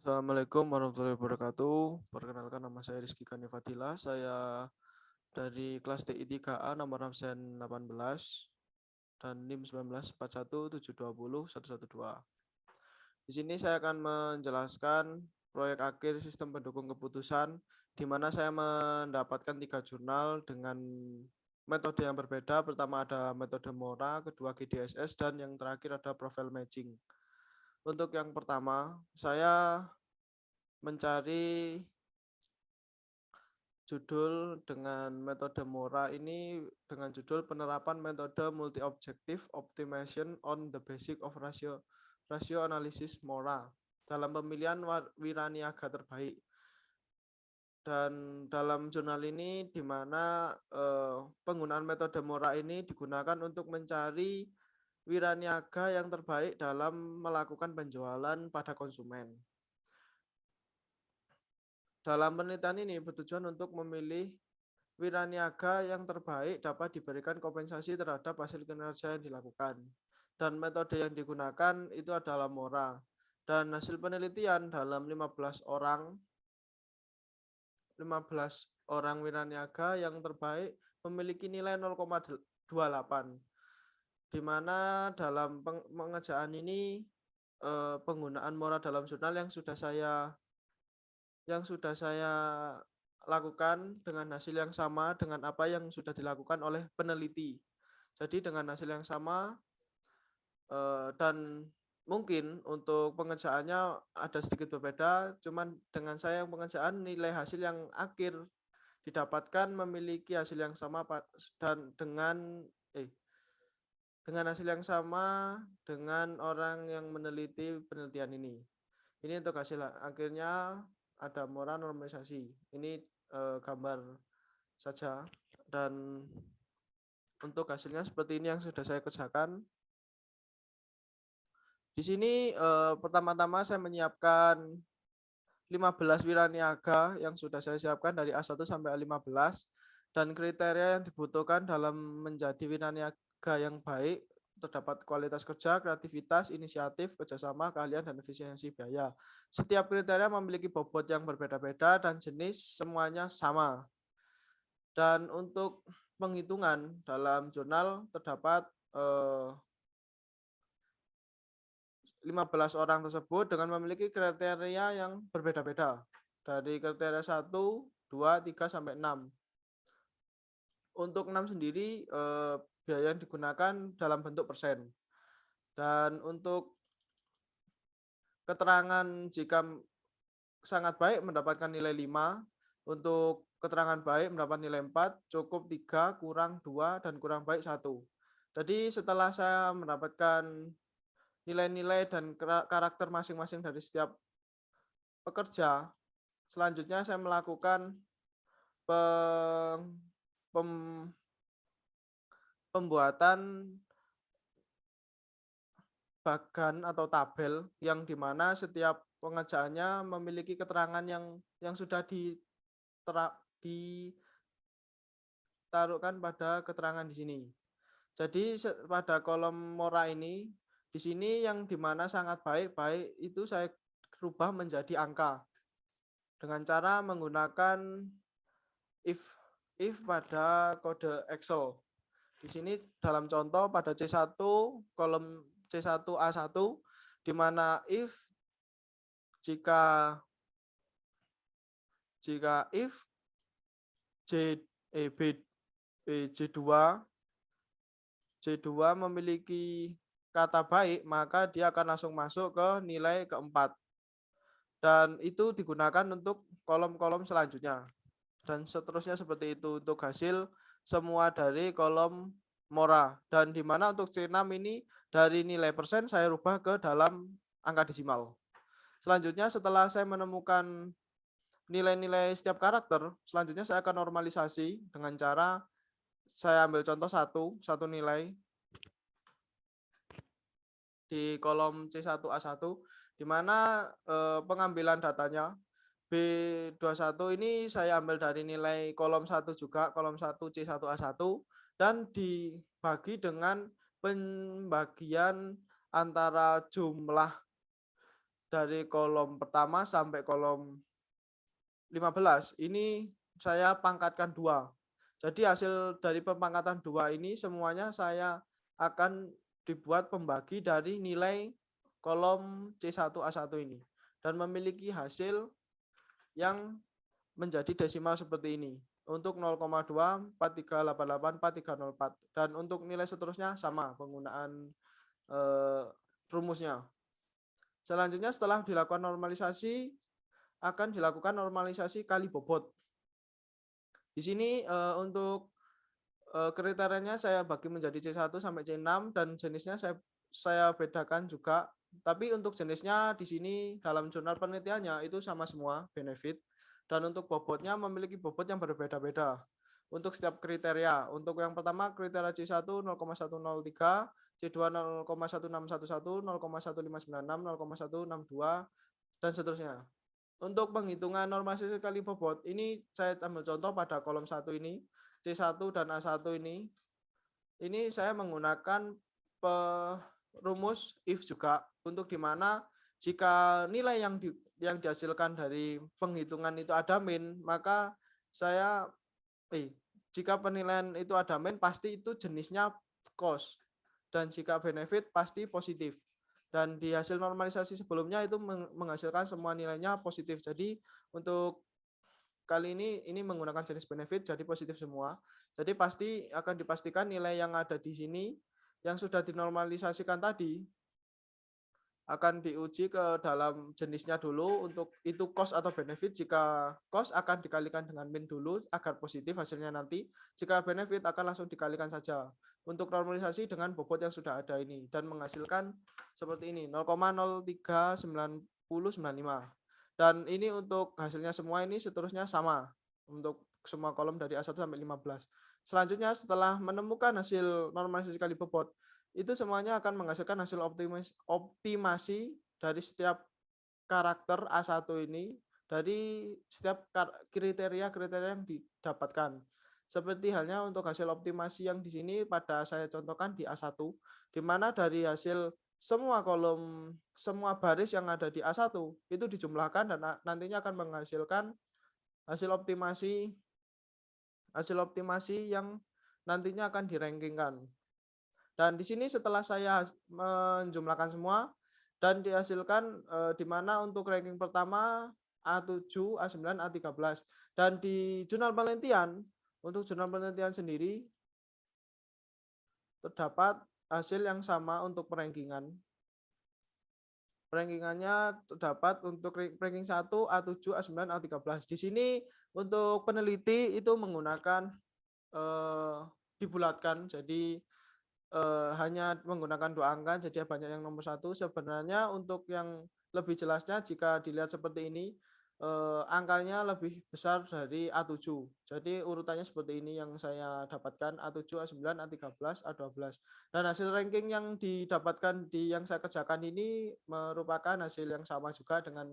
Assalamualaikum warahmatullahi wabarakatuh. Perkenalkan, nama saya Rizky Kani Fadila. Saya dari kelas TI 3A nomor absen 18 dan NIM 1941720112. Di sini saya akan menjelaskan proyek akhir sistem pendukung keputusan, di mana saya mendapatkan 3 jurnal dengan metode yang berbeda. Pertama ada metode Mora, kedua GDSS, dan yang terakhir ada profile matching. Untuk yang pertama, saya mencari judul dengan metode Mora ini dengan judul penerapan metode multi-objective optimization on the basic of ratio analysis Mora dalam pemilihan wiraniaga terbaik. Dan dalam jurnal ini di mana penggunaan metode Mora ini digunakan untuk mencari wiraniaga yang terbaik dalam melakukan penjualan pada konsumen. Dalam penelitian ini bertujuan untuk memilih wiraniaga yang terbaik dapat diberikan kompensasi terhadap hasil kinerja yang dilakukan. Dan metode yang digunakan itu adalah Mora. Dan hasil penelitian dalam 15 orang wiraniaga yang terbaik memiliki nilai 0,28. Di mana dalam pengerjaan ini penggunaan Mora dalam jurnal yang sudah saya lakukan dengan hasil yang sama dengan apa yang sudah dilakukan oleh peneliti. Jadi dengan hasil yang sama dan mungkin untuk pengerjaannya ada sedikit berbeda, cuman dengan saya yang pengerjaan nilai hasil yang akhir didapatkan memiliki hasil yang sama dan dengan hasil yang sama dengan orang yang meneliti penelitian ini. Ini untuk hasil akhirnya ada Mora normalisasi. Ini gambar saja, dan untuk hasilnya seperti ini yang sudah saya kerjakan. Di sini pertama-tama saya menyiapkan 15 wiraniaga yang sudah saya siapkan dari A1 sampai A15, dan kriteria yang dibutuhkan dalam menjadi wiraniaga yang baik terdapat kualitas kerja, kreativitas, inisiatif, kerjasama, keahlian, dan efisiensi biaya. Setiap kriteria memiliki bobot yang berbeda-beda dan jenis semuanya sama. Dan untuk penghitungan dalam jurnal terdapat 15 orang tersebut dengan memiliki kriteria yang berbeda-beda. Dari kriteria 1, 2, 3, sampai 6. Untuk 6 sendiri biaya yang digunakan dalam bentuk persen. Dan untuk keterangan jika sangat baik mendapatkan nilai 5, untuk keterangan baik mendapat nilai 4, cukup 3, kurang 2, dan kurang baik 1. Jadi setelah saya mendapatkan nilai-nilai dan karakter masing-masing dari setiap pekerja, selanjutnya saya melakukan pembuatan bagan atau tabel yang dimana setiap pengerjaannya memiliki keterangan yang sudah ditaruhkan pada keterangan di sini. Jadi pada kolom Mora ini, di sini yang dimana sangat baik itu saya rubah menjadi angka dengan cara menggunakan if pada kode Excel. Di sini dalam contoh pada C1 kolom C1A1 di mana if jika if J2 memiliki kata baik, maka dia akan langsung masuk ke nilai keempat. Dan itu digunakan untuk kolom-kolom selanjutnya. Dan seterusnya seperti itu untuk hasil semua dari kolom Mora. Dan di mana untuk C6 ini dari nilai persen saya rubah ke dalam angka desimal. Selanjutnya setelah saya menemukan nilai-nilai setiap karakter, selanjutnya saya akan normalisasi dengan cara saya ambil contoh satu nilai di kolom C1A1 di mana pengambilan datanya B21 ini saya ambil dari nilai kolom 1 juga, kolom 1 C1A1, dan dibagi dengan pembagian antara jumlah dari kolom pertama sampai kolom 15 ini saya pangkatkan 2. Jadi hasil dari pemangkatan 2 ini semuanya saya akan dibuat pembagi dari nilai kolom C1A1 ini dan memiliki hasil yang menjadi desimal seperti ini. Untuk 0,2, 4388, 4304 dan untuk nilai seterusnya sama penggunaan rumusnya. Selanjutnya setelah dilakukan normalisasi akan dilakukan normalisasi kali bobot. Di sini untuk kriterianya saya bagi menjadi C1 sampai C6 dan jenisnya saya bedakan juga. Tapi untuk jenisnya di sini dalam jurnal penelitiannya itu sama semua benefit dan untuk bobotnya memiliki bobot yang berbeda-beda. Untuk setiap kriteria, untuk yang pertama kriteria C1 0,103, C2 0,1611, 0,1596, 0,162 dan seterusnya. Untuk penghitungan normalisasi kali bobot, ini saya ambil contoh pada kolom 1 ini, C1 dan A1 ini. Ini saya menggunakan rumus if juga, untuk dimana jika nilai yang dihasilkan dari penghitungan itu ada min, maka saya jika penilaian itu ada min, pasti itu jenisnya cost. Dan jika benefit pasti positif. Dan di hasil normalisasi sebelumnya itu menghasilkan semua nilainya positif. Jadi untuk kali ini menggunakan jenis benefit jadi positif semua. Jadi pasti akan dipastikan nilai yang ada di sini yang sudah dinormalisasikan tadi akan diuji ke dalam jenisnya dulu untuk itu cost atau benefit. Jika cost akan dikalikan dengan min dulu agar positif hasilnya nanti. Jika benefit akan langsung dikalikan saja untuk normalisasi dengan bobot yang sudah ada ini dan menghasilkan seperti ini 0,03995. Dan ini untuk hasilnya semua ini seterusnya sama untuk semua kolom dari A1 sampai 15. Selanjutnya setelah menemukan hasil normalisasi kali bobot, itu semuanya akan menghasilkan hasil optimasi dari setiap karakter A1 ini dari setiap kriteria-kriteria yang didapatkan. Seperti halnya untuk hasil optimasi yang di sini pada saya contohkan di A1, di mana dari hasil semua kolom, semua baris yang ada di A1 itu dijumlahkan dan nantinya akan menghasilkan hasil optimasi yang nantinya akan dirankingkan. Dan di sini setelah saya menjumlahkan semua dan dihasilkan di mana untuk ranking pertama A7, A9, A13. Dan di jurnal penelitian, untuk jurnal penelitian sendiri terdapat hasil yang sama untuk perankingan. Rankingannya terdapat untuk ranking 1, A7, A9, A13. Di sini untuk peneliti itu menggunakan dibulatkan, jadi hanya menggunakan 2 angka, jadi banyak yang nomor 1. Sebenarnya untuk yang lebih jelasnya jika dilihat seperti ini, angkanya lebih besar dari A7. Jadi urutannya seperti ini yang saya dapatkan, A7, A9, A13, A12. Dan hasil ranking yang didapatkan yang saya kerjakan ini merupakan hasil yang sama juga dengan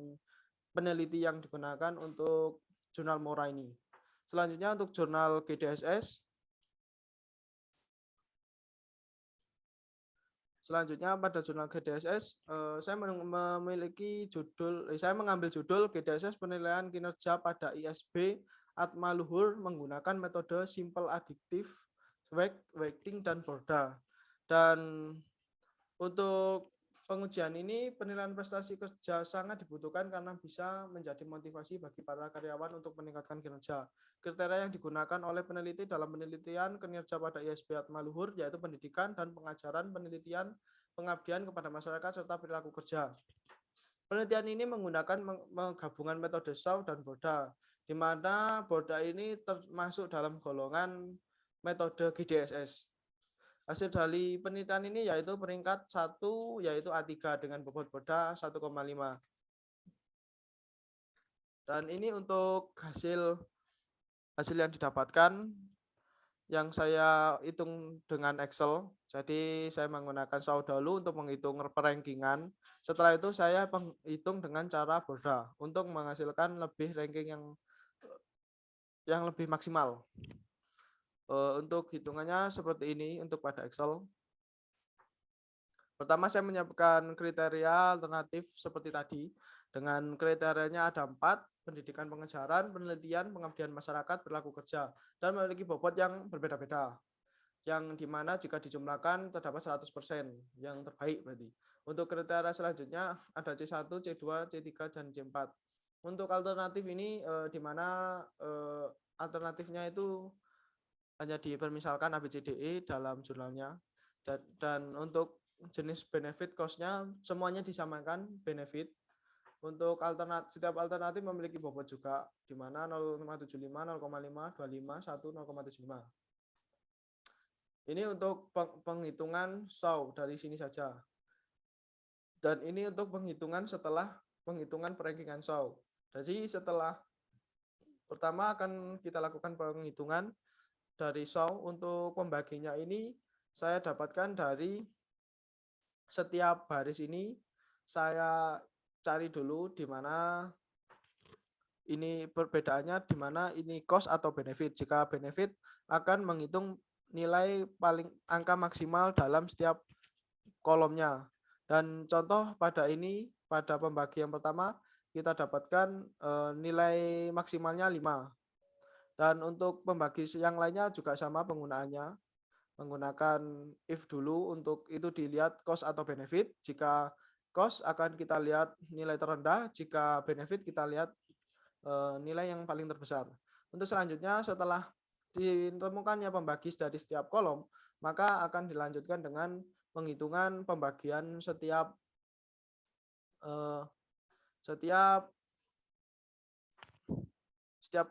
peneliti yang digunakan untuk jurnal Mora ini. Selanjutnya untuk jurnal GDSS. Selanjutnya pada jurnal GDSS, saya memiliki judul, saya mengambil judul GDSS penilaian kinerja pada ISB Atma Luhur menggunakan metode simple additive, weighting dan Borda. Dan untuk pengujian ini penilaian prestasi kerja sangat dibutuhkan karena bisa menjadi motivasi bagi para karyawan untuk meningkatkan kinerja. Kriteria yang digunakan oleh peneliti dalam penelitian kinerja pada ISB Atma Luhur yaitu pendidikan dan pengajaran, penelitian, pengabdian kepada masyarakat serta perilaku kerja. Penelitian ini menggunakan menggabungan metode SAW dan Borda, di mana Borda ini termasuk dalam golongan metode GDSS. Hasil dari penelitian ini yaitu peringkat 1 yaitu A3 dengan bobot Borda 1,5. Dan ini untuk hasil yang didapatkan yang saya hitung dengan Excel. Jadi saya menggunakan SAW dulu untuk menghitung perankingan. Setelah itu saya menghitung dengan cara Borda untuk menghasilkan lebih ranking yang lebih maksimal. Untuk hitungannya seperti ini untuk pada Excel. Pertama, saya menyiapkan kriteria alternatif seperti tadi. Dengan kriterianya ada 4, pendidikan pengejaran, penelitian, pengabdian masyarakat, perilaku kerja, dan memiliki bobot yang berbeda-beda. Yang dimana jika dijumlahkan terdapat 100% yang terbaik berarti. Untuk kriteria selanjutnya ada C1, C2, C3, dan C4. Untuk alternatif ini di mana alternatifnya itu hanya dipermisalkan ABCDE dalam jurnalnya. Dan untuk jenis benefit cost-nya semuanya disamakan benefit. Untuk setiap alternatif memiliki bobot juga, di mana 0,75, 0,5, 25, 1, 0,75. Ini untuk penghitungan SAW dari sini saja. Dan ini untuk penghitungan setelah penghitungan perankingan SAW. Jadi setelah pertama akan kita lakukan penghitungan dari SAW. Untuk pembaginya ini saya dapatkan dari setiap baris ini saya cari dulu di mana ini perbedaannya, di mana ini cost atau benefit. Jika benefit akan menghitung nilai paling angka maksimal dalam setiap kolomnya. Dan contoh pada ini, pada pembagian pertama kita dapatkan nilai maksimalnya 5. Dan untuk pembagi yang lainnya juga sama penggunaannya. Menggunakan if dulu, untuk itu dilihat cost atau benefit. Jika cost akan kita lihat nilai terendah, jika benefit kita lihat nilai yang paling terbesar. Untuk selanjutnya setelah ditemukannya pembagi dari setiap kolom, maka akan dilanjutkan dengan penghitungan pembagian setiap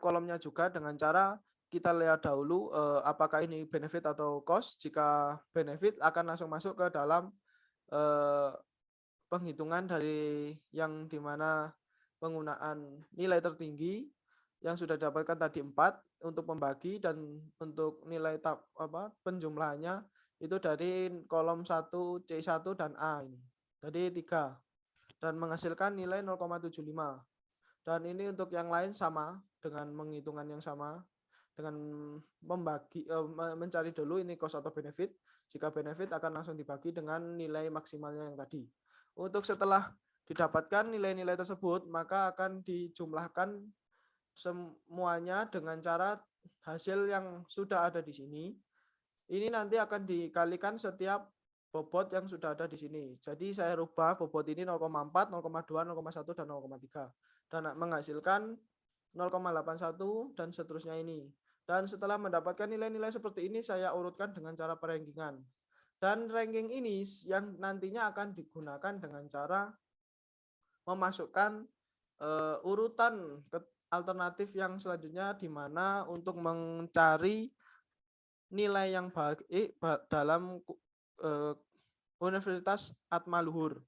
kolomnya juga dengan cara kita lihat dahulu apakah ini benefit atau cost. Jika benefit akan langsung masuk ke dalam penghitungan dari yang dimana penggunaan nilai tertinggi yang sudah didapatkan tadi 4 untuk membagi, dan untuk nilai penjumlahannya itu dari kolom 1, C1 dan A ini. Tadi 3 dan menghasilkan nilai 0,75. Dan ini untuk yang lain sama dengan menghitungan yang sama dengan mencari dulu ini cost atau benefit. Jika benefit akan langsung dibagi dengan nilai maksimalnya yang tadi. Untuk setelah didapatkan nilai-nilai tersebut, maka akan dijumlahkan semuanya dengan cara hasil yang sudah ada di sini. Ini nanti akan dikalikan setiap bobot yang sudah ada di sini. Jadi saya rubah bobot ini 0,4, 0,2, 0,1, dan 0,3. Dan menghasilkan 0,81 dan seterusnya ini. Dan setelah mendapatkan nilai-nilai seperti ini, saya urutkan dengan cara perankingan. Dan ranking ini yang nantinya akan digunakan dengan cara memasukkan urutan alternatif yang selanjutnya, di mana untuk mencari nilai yang baik dalam Universitas Atmaluhur.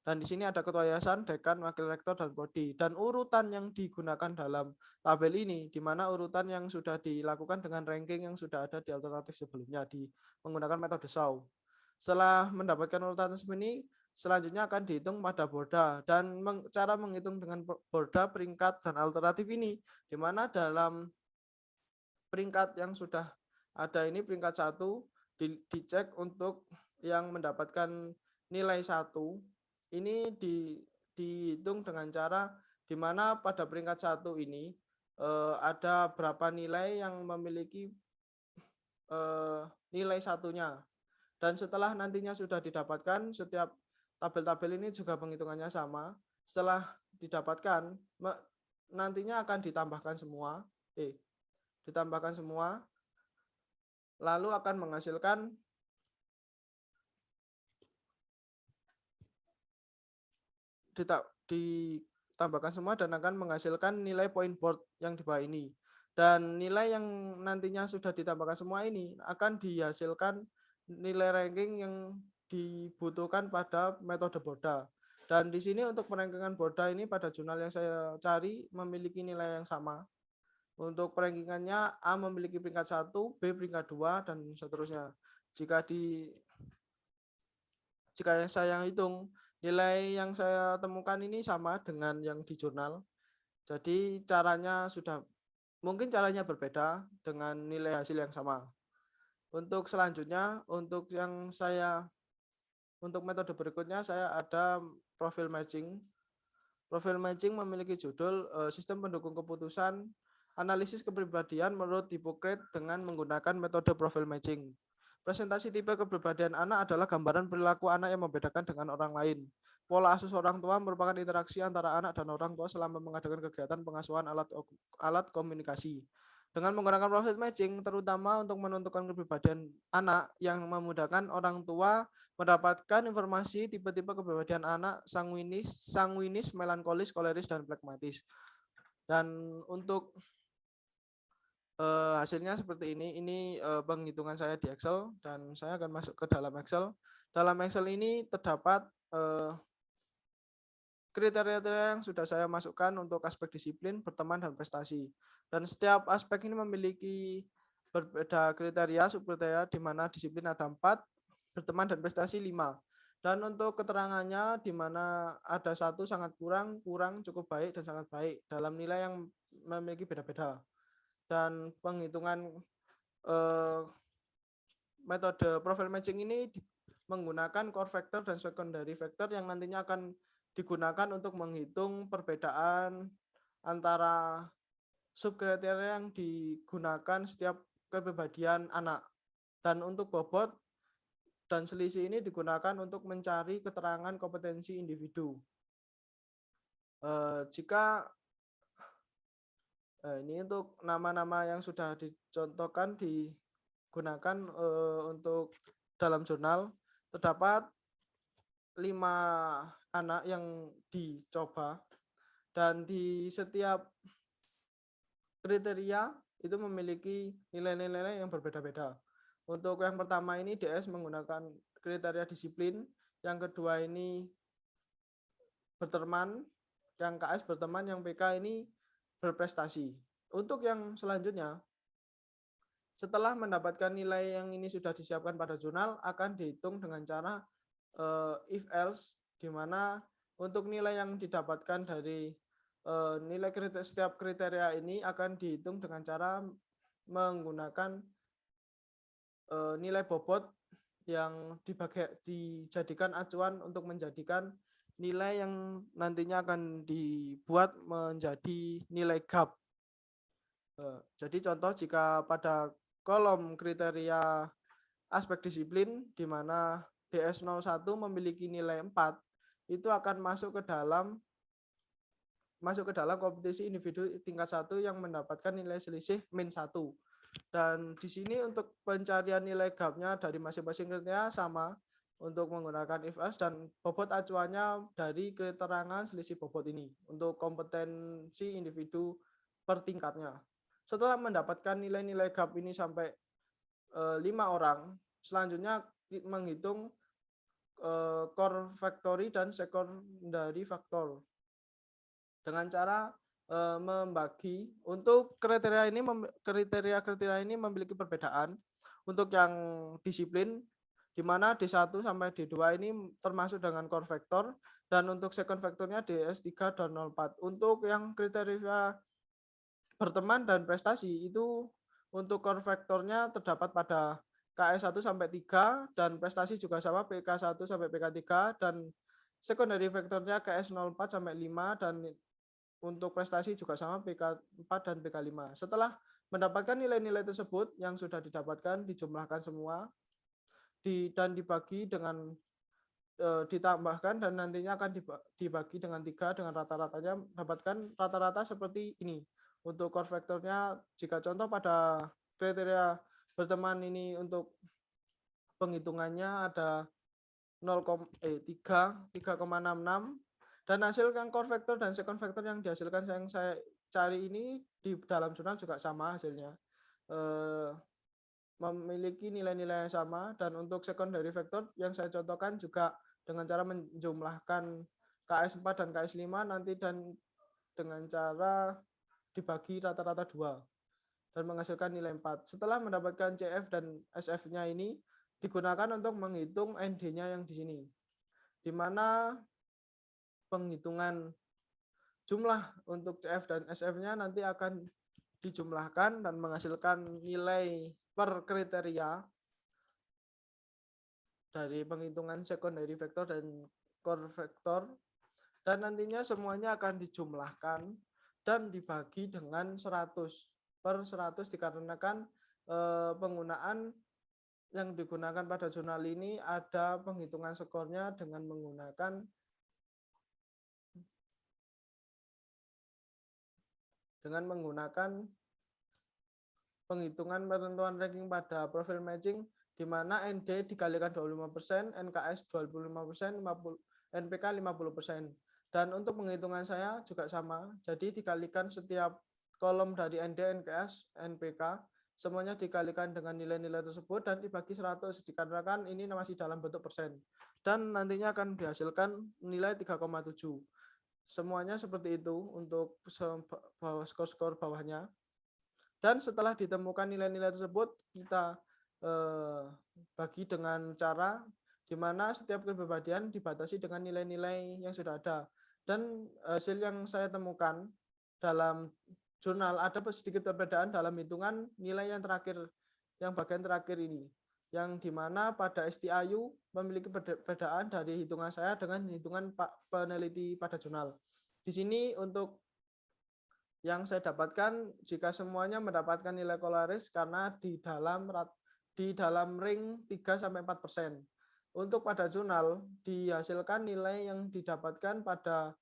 Dan di sini ada ketua yayasan, dekan, wakil rektor, dan prodi. Dan urutan yang digunakan dalam tabel ini, di mana urutan yang sudah dilakukan dengan ranking yang sudah ada di alternatif sebelumnya menggunakan metode SAW. Setelah mendapatkan urutan ini, selanjutnya akan dihitung pada borda. Dan cara menghitung dengan borda peringkat dan alternatif ini, di mana dalam peringkat yang sudah ada ini, peringkat 1 dicek untuk yang mendapatkan nilai 1. Ini dihitung dengan cara di mana pada peringkat 1 ini ada berapa nilai yang memiliki nilai satunya. Dan setelah nantinya sudah didapatkan, setiap tabel-tabel ini juga penghitungannya sama. Setelah didapatkan, nantinya akan ditambahkan semua, lalu akan menghasilkan ditambahkan semua dan akan menghasilkan nilai point board yang di bawah ini. Dan nilai yang nantinya sudah ditambahkan semua ini akan dihasilkan nilai ranking yang dibutuhkan pada metode borda. Dan di sini untuk perankingan borda ini pada jurnal yang saya cari memiliki nilai yang sama. Untuk perankingannya A memiliki peringkat 1, B peringkat 2, dan seterusnya. Jika saya hitung, nilai yang saya temukan ini sama dengan yang di jurnal. Jadi mungkin caranya berbeda dengan nilai hasil yang sama. Untuk selanjutnya, untuk Untuk metode berikutnya saya ada profil matching. Profil matching memiliki judul sistem pendukung keputusan analisis kepribadian menurut Hippocrates dengan menggunakan metode profil matching. Presentasi tipe kepribadian anak adalah gambaran perilaku anak yang membedakan dengan orang lain. Pola asuh orang tua merupakan interaksi antara anak dan orang tua selama mengadakan kegiatan pengasuhan alat komunikasi. Dengan menggunakan profil matching, terutama untuk menentukan kepribadian anak yang memudahkan orang tua mendapatkan informasi tipe-tipe kepribadian anak sanguinis, melankolis, koleris, dan pragmatis. Dan untuk hasilnya seperti ini. Ini penghitungan saya di Excel dan saya akan masuk ke dalam Excel. Dalam Excel ini terdapat kriteria yang sudah saya masukkan untuk aspek disiplin, berteman, dan prestasi. Dan setiap aspek ini memiliki berbeda kriteria, subkriteria, di mana disiplin ada 4, berteman dan prestasi 5. Dan untuk keterangannya, di mana ada 1 sangat kurang, cukup baik, dan sangat baik, dalam nilai yang memiliki beda-beda. Dan penghitungan metode profile matching ini menggunakan core factor dan secondary factor yang nantinya akan digunakan untuk menghitung perbedaan antara subkriteria yang digunakan setiap kepribadian anak. Dan untuk bobot dan selisih ini digunakan untuk mencari keterangan kompetensi individu. Ini untuk nama-nama yang sudah dicontohkan digunakan untuk dalam jurnal. Terdapat 5 anak yang dicoba dan di setiap kriteria itu memiliki nilai-nilai yang berbeda-beda. Untuk yang pertama ini DS menggunakan kriteria disiplin, yang kedua ini berteman, yang KS berteman, yang PK ini berprestasi. Untuk yang selanjutnya, setelah mendapatkan nilai yang ini sudah disiapkan pada jurnal, akan dihitung dengan cara if else, di mana untuk nilai yang didapatkan dari nilai setiap kriteria ini akan dihitung dengan cara menggunakan nilai bobot yang dijadikan acuan untuk menjadikan nilai yang nantinya akan dibuat menjadi nilai GAP. Jadi contoh, jika pada kolom kriteria aspek disiplin di mana DS01 memiliki nilai 4, itu akan masuk ke dalam kompetisi individu tingkat 1 yang mendapatkan nilai selisih -1. Dan di sini untuk pencarian nilai GAP-nya dari masing-masing kriteria sama untuk menggunakan if else, dan bobot acuannya dari keterangan selisih bobot ini untuk kompetensi individu per tingkatnya. Setelah mendapatkan nilai-nilai GAP ini sampai 5 orang, selanjutnya menghitung core factory dan secondary factor dengan cara membagi. Untuk kriteria ini memiliki perbedaan. Untuk yang disiplin, di mana D1 sampai D2 ini termasuk dengan core factor, dan untuk second factornya DS3 dan 04. Untuk yang kriteria berteman dan prestasi itu untuk core factornya terdapat pada KS1 sampai 3, dan prestasi juga sama PK1 sampai PK3, dan secondary factornya KS04 sampai 5, dan untuk prestasi juga sama PK4 dan PK5. Setelah mendapatkan nilai-nilai tersebut yang sudah didapatkan, dijumlahkan semua dan dibagi dengan ditambahkan, dan nantinya akan dibagi dengan 3 dengan rata-ratanya, dapatkan rata-rata seperti ini. Untuk core factornya, jika contoh pada kriteria berteman ini untuk penghitungannya ada 3,66, dan hasil yang core factor dan second factor yang dihasilkan yang saya cari ini di dalam jurnal juga sama hasilnya, memiliki nilai-nilai yang sama. Dan untuk secondary factor yang saya contohkan juga dengan cara menjumlahkan KS4 dan KS5 nanti, dan dengan cara dibagi rata-rata 2 dan menghasilkan nilai 4. Setelah mendapatkan CF dan SF-nya ini digunakan untuk menghitung ND-nya yang di sini, di mana penghitungan jumlah untuk CF dan SF-nya nanti akan dijumlahkan dan menghasilkan nilai per kriteria, dari penghitungan secondary vector dan core vector, dan nantinya semuanya akan dijumlahkan dan dibagi dengan 100/100 dikarenakan penggunaan yang digunakan pada jurnal ini ada penghitungan skornya dengan menggunakan penghitungan penentuan ranking pada profil matching, di mana ND dikalikan 25%, NKS 25%, NPK 50%. Dan untuk penghitungan saya juga sama, jadi dikalikan setiap kolom dari ND, NKS, NPK, semuanya dikalikan dengan nilai-nilai tersebut dan dibagi 100, dikarenakan ini masih dalam bentuk persen. Dan nantinya akan dihasilkan nilai 3,7. Semuanya seperti itu untuk skor-skor bawahnya. Dan setelah ditemukan nilai-nilai tersebut, kita bagi dengan cara di mana setiap kepribadian dibatasi dengan nilai-nilai yang sudah ada. Dan hasil yang saya temukan dalam jurnal ada sedikit perbedaan dalam hitungan nilai yang terakhir, yang bagian terakhir ini, yang dimana pada STIU memiliki perbedaan dari hitungan saya dengan hitungan peneliti pada jurnal. Di sini untuk yang saya dapatkan, jika semuanya mendapatkan nilai Colaris karena di dalam ring 3-4%. Untuk pada jurnal dihasilkan nilai yang didapatkan pada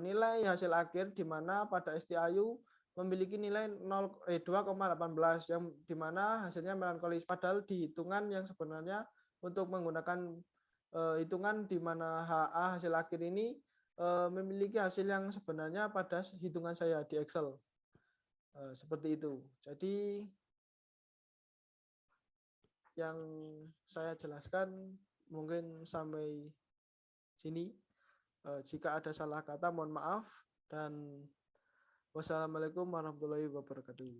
nilai hasil akhir, di mana pada STIU memiliki nilai 2,18 yang dimana hasilnya melankolis, padahal di hitungan yang sebenarnya untuk menggunakan hitungan di mana HA hasil akhir ini memiliki hasil yang sebenarnya pada hitungan saya di Excel. Seperti itu. Jadi yang saya jelaskan mungkin sampai sini. Jika ada salah kata mohon maaf, dan wassalamualaikum warahmatullahi wabarakatuh.